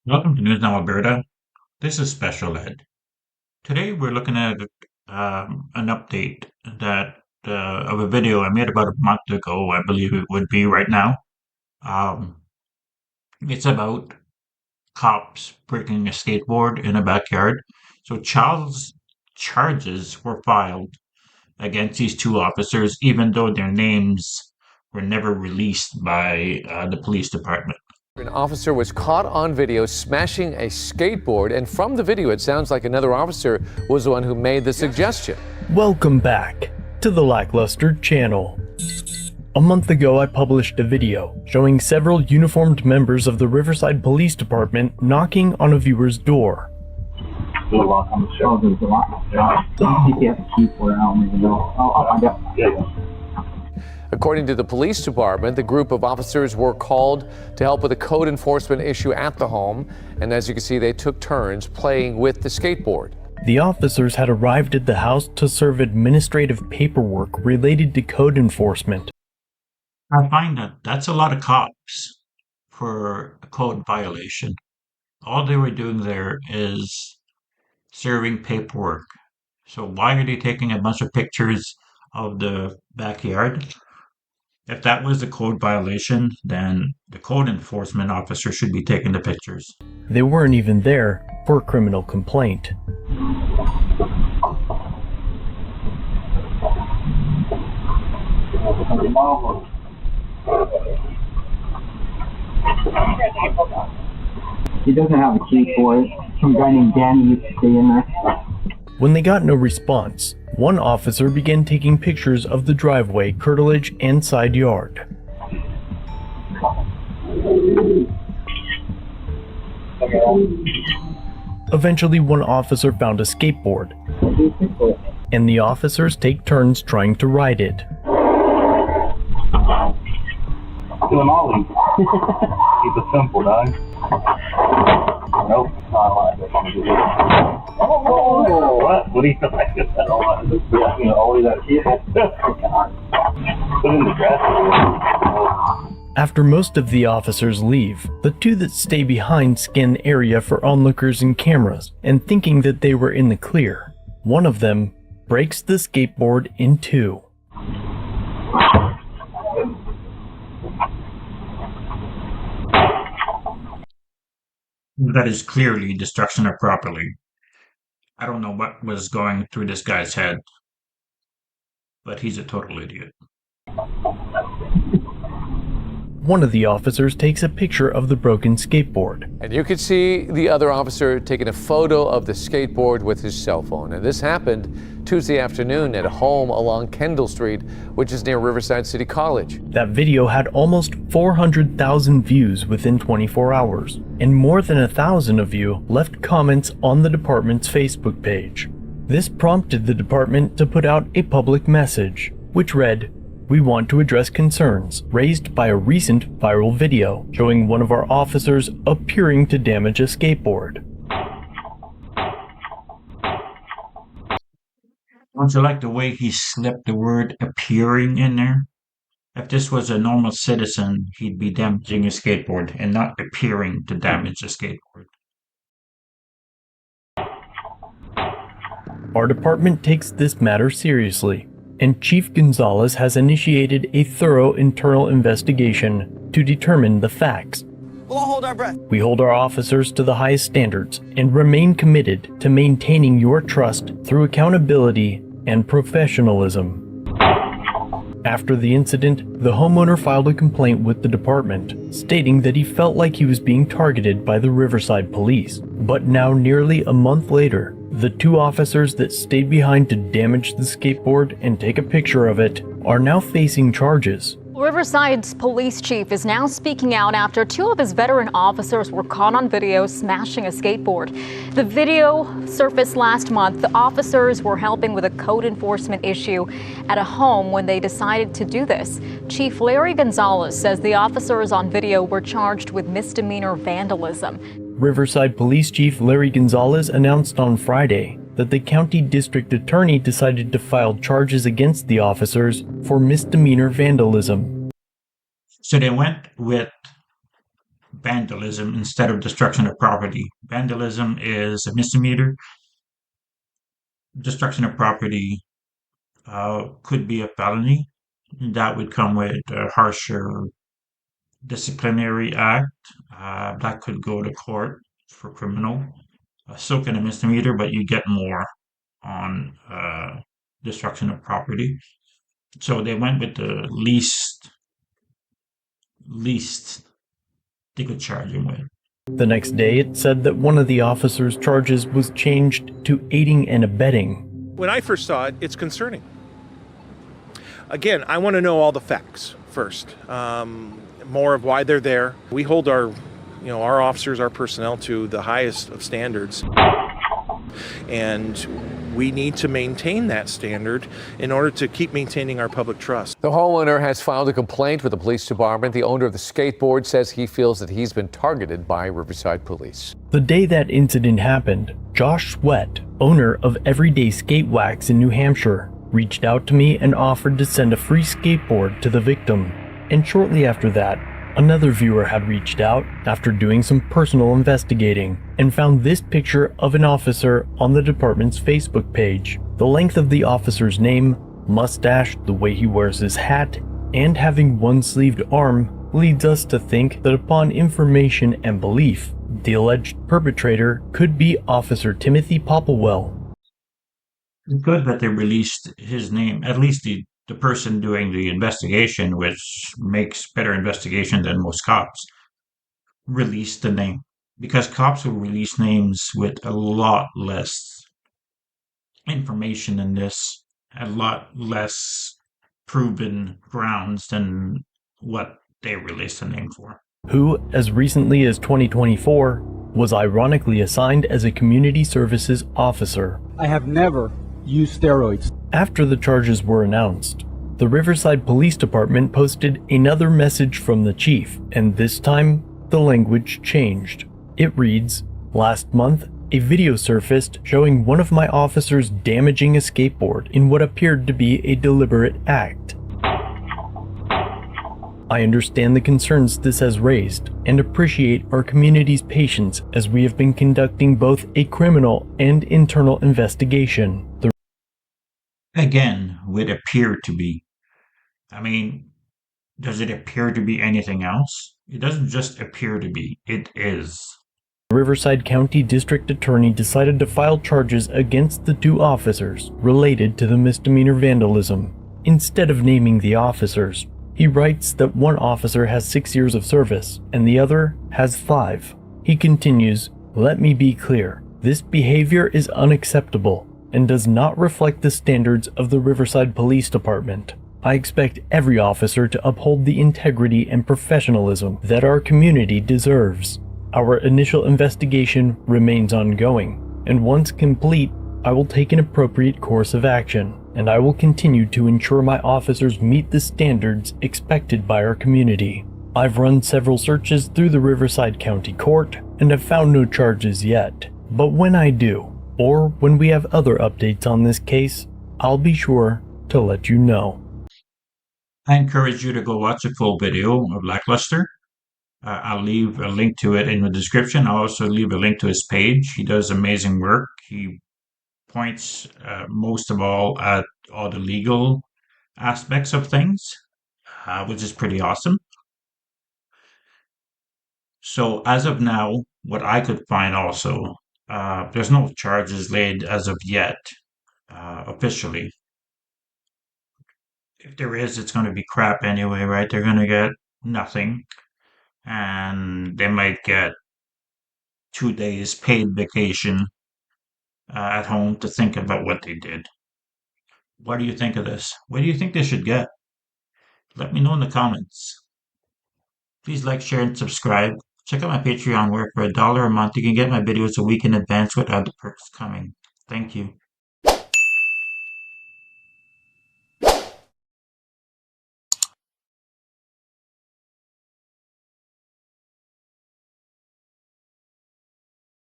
Welcome to News Now Alberta. This is Special Ed. Today we're looking at an update that of a video I made about a month ago. I believe it would be right now. Um, it's about cops breaking a skateboard in a backyard. So charges were filed against these two officers, even though their names were never released by the police department. An officer was caught on video smashing a skateboard, and from the video, it sounds like another officer was the one who made the suggestion. Welcome back to the Lackluster channel. A month ago, I published a video showing several uniformed members of the Riverside Police Department knocking on a viewer's door. According to the police department, the group of officers were called to help with a code enforcement issue at the home, and as you can see, they took turns playing with the skateboard. The officers had arrived at the house to serve administrative paperwork related to code enforcement. I find that that's a lot of cops for a code violation. All they were doing there is serving paperwork. So why are they taking a bunch of pictures of the backyard? If that was a code violation, then the code enforcement officer should be taking the pictures. They weren't even there for a criminal complaint. He doesn't have a key for it. Some guy named Danny used to stay in there. When they got no response, one officer began taking pictures of the driveway, curtilage, and side yard. Eventually, one officer found a skateboard, and the officers take turns trying to ride it. Doing ollie. Keep it simple, dog. Nope, not like this. Oh, what? What do you like? I don't want to just, ollie that kid. Put in the grass. After most of the officers leave, the two that stay behind scan the area for onlookers and cameras, and thinking that they were in the clear, one of them breaks the skateboard in two. That is clearly destruction of property. I don't know what was going through this guy's head, but he's a total idiot. One of the officers takes a picture of the broken skateboard. And you can see the other officer taking a photo of the skateboard with his cell phone. And this happened Tuesday afternoon at a home along Kendall Street, which is near Riverside City College. That video had almost 400,000 views within 24 hours, and more than 1,000 of you left comments on the department's Facebook page. This prompted the department to put out a public message, which read, "We want to address concerns raised by a recent viral video showing one of our officers appearing to damage a skateboard. Don't you like the way he slipped the word appearing in there? If this was a normal citizen, he'd be damaging a skateboard and not appearing to damage a skateboard. Our department takes this matter seriously, and Chief Gonzalez has initiated a thorough internal investigation to determine the facts. We'll all hold our breath. We hold our officers to the highest standards and remain committed to maintaining your trust through accountability and professionalism. After the incident, the homeowner filed a complaint with the department, stating that he felt like he was being targeted by the Riverside Police. But now, nearly a month later, the two officers that stayed behind to damage the skateboard and take a picture of it are now facing charges. Riverside's police chief is now speaking out after two of his veteran officers were caught on video smashing a skateboard. The video surfaced last month. The officers were helping with a code enforcement issue at a home when they decided to do this. Chief Larry Gonzalez says the officers on video were charged with misdemeanor vandalism. Riverside Police Chief Larry Gonzalez announced on Friday that the county district attorney decided to file charges against the officers for misdemeanor vandalism. So they went with vandalism instead of destruction of property. Vandalism is a misdemeanor. Destruction of property could be a felony. That would come with a harsher disciplinary act. That could go to court for criminal. Still kind of misdemeanor, but you get more on destruction of property. So they went with the least they could charge him with. The next day, it said that one of the officers' charges was changed to aiding and abetting. When I first saw it, it's concerning. Again, I want to know all the facts first. More of why they're there. We hold our officers, our personnel to the highest of standards. And we need to maintain that standard in order to keep maintaining our public trust. The homeowner has filed a complaint with the police department. The owner of the skateboard says he feels that he's been targeted by Riverside Police. The day that incident happened, Josh Sweat, owner of Everyday Skate Wax in New Hampshire, reached out to me and offered to send a free skateboard to the victim. And shortly after that, another viewer had reached out after doing some personal investigating and found this picture of an officer on the department's Facebook page. The length of the officer's name, mustache, the way he wears his hat, and having one-sleeved arm leads us to think that upon information and belief, the alleged perpetrator could be Officer Timothy Popplewell. It's good that they released his name, at least the person doing the investigation, which makes better investigation than most cops, released the name. Because cops will release names with a lot less information than this, a lot less proven grounds than what they released the name for. Who, as recently as 2024, was ironically assigned as a community services officer. I have never used steroids. After the charges were announced, the Riverside Police Department posted another message from the chief, and this time, the language changed. It reads, "Last month, a video surfaced showing one of my officers damaging a skateboard in what appeared to be a deliberate act. I understand the concerns this has raised and appreciate our community's patience as we have been conducting both a criminal and internal investigation." Again, would appear to be. I mean, does it appear to be anything else? It doesn't just appear to be, it is. The Riverside County District Attorney decided to file charges against the two officers related to the misdemeanor vandalism. Instead of naming the officers, he writes that one officer has 6 years of service and the other has 5. He continues, "Let me be clear, this behavior is unacceptable and does not reflect the standards of the Riverside Police Department. I expect every officer to uphold the integrity and professionalism that our community deserves. Our initial investigation remains ongoing, and once complete, I will take an appropriate course of action, and I will continue to ensure my officers meet the standards expected by our community. I've run several searches through the Riverside County Court and have found no charges yet, but when I do, or when we have other updates on this case, I'll be sure to let you know." I encourage you to go watch a full video of Lackluster. I'll leave a link to it in the description. I'll also leave a link to his page. He does amazing work. He points most of all at all the legal aspects of things, which is pretty awesome. So as of now, what I could find also, there's no charges laid as of yet, officially. If there is, it's going to be crap anyway, right? They're going to get nothing, and they might get 2 days paid vacation at home to think about what they did. What do you think of this? What do you think they should get? Let me know in the comments. Please like, share, and subscribe. Check out my Patreon where for $1 a month you can get my videos a week in advance with other perks coming. Thank you.